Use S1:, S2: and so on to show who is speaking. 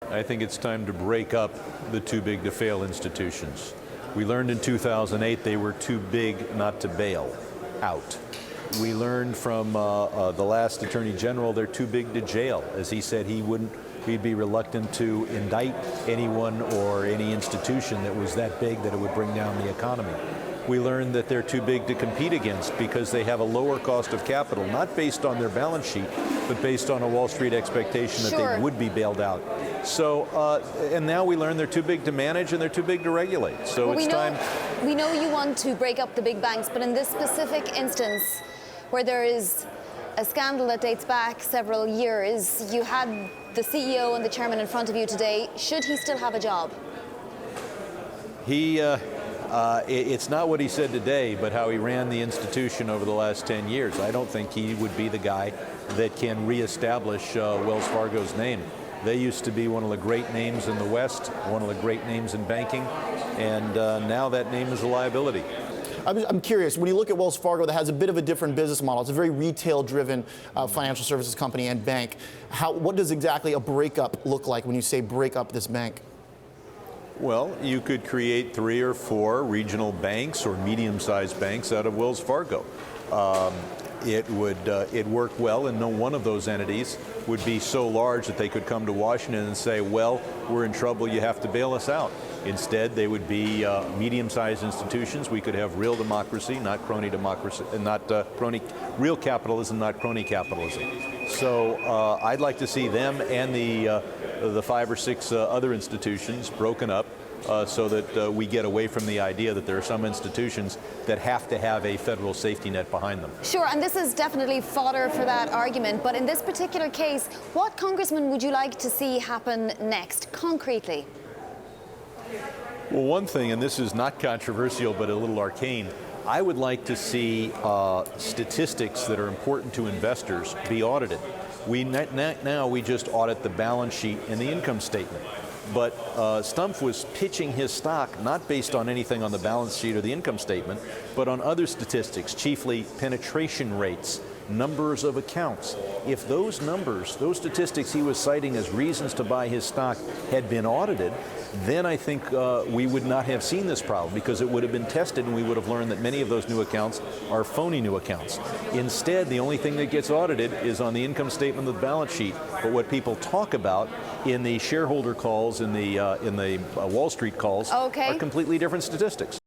S1: I think it's time to break up the too big to fail institutions. We learned in 2008 they were too big not to bail out. We learned from the last Attorney General they're too big to jail. As he said, he'd be reluctant to indict anyone or any institution that was that big that it would bring down the economy. We learned that they're too big to compete against because they have a lower cost of capital, not based on their balance sheet, but based on a Wall Street expectation that they would be bailed out. So, and now we learn they're too big to manage and they're too big to regulate. So it's time.
S2: We know you want to break up the big banks, but in this specific instance, where there is a scandal that dates back several years, you had the CEO and the chairman in front of you today. Should he still have a job?
S1: It's not what he said today, but how he ran the institution over the last 10 years. I don't think he would be the guy that can reestablish Wells Fargo's name. They used to be one of the great names in the West, one of the great names in banking, and now that name is a liability.
S3: I'm curious, when you look at Wells Fargo, that has a bit of a different business model. It's a very retail-driven financial services company and bank. What does exactly a breakup look like when you say break up this bank?
S1: Well, you could create 3 or 4 regional banks or medium-sized banks out of Wells Fargo. It'd work well, and no one of those entities would be so large that they could come to Washington and say, well, we're in trouble, you have to bail us out. Instead, they would be medium-sized institutions. We could have real democracy, not crony democracy, and not real capitalism, not crony capitalism. So I'd like to see them and the 5 or 6 other institutions broken up so that we get away from the idea that there are some institutions that have to have a federal safety net behind them.
S2: Sure, and this is definitely fodder for that argument, but in this particular case, what congressman would you like to see happen next, concretely?
S1: Well, one thing, and this is not controversial but a little arcane, I would like to see statistics that are important to investors be audited. Now we just audit the balance sheet and the income statement. But Stumpf was pitching his stock not based on anything on the balance sheet or the income statement, but on other statistics, chiefly penetration rates, numbers of accounts. If those numbers, those statistics he was citing as reasons to buy his stock had been audited, then I think we would not have seen this problem because it would have been tested and we would have learned that many of those new accounts are phony new accounts. Instead, the only thing that gets audited is on the income statement of the balance sheet. But what people talk about in the shareholder calls, in the Wall Street calls, are completely different statistics.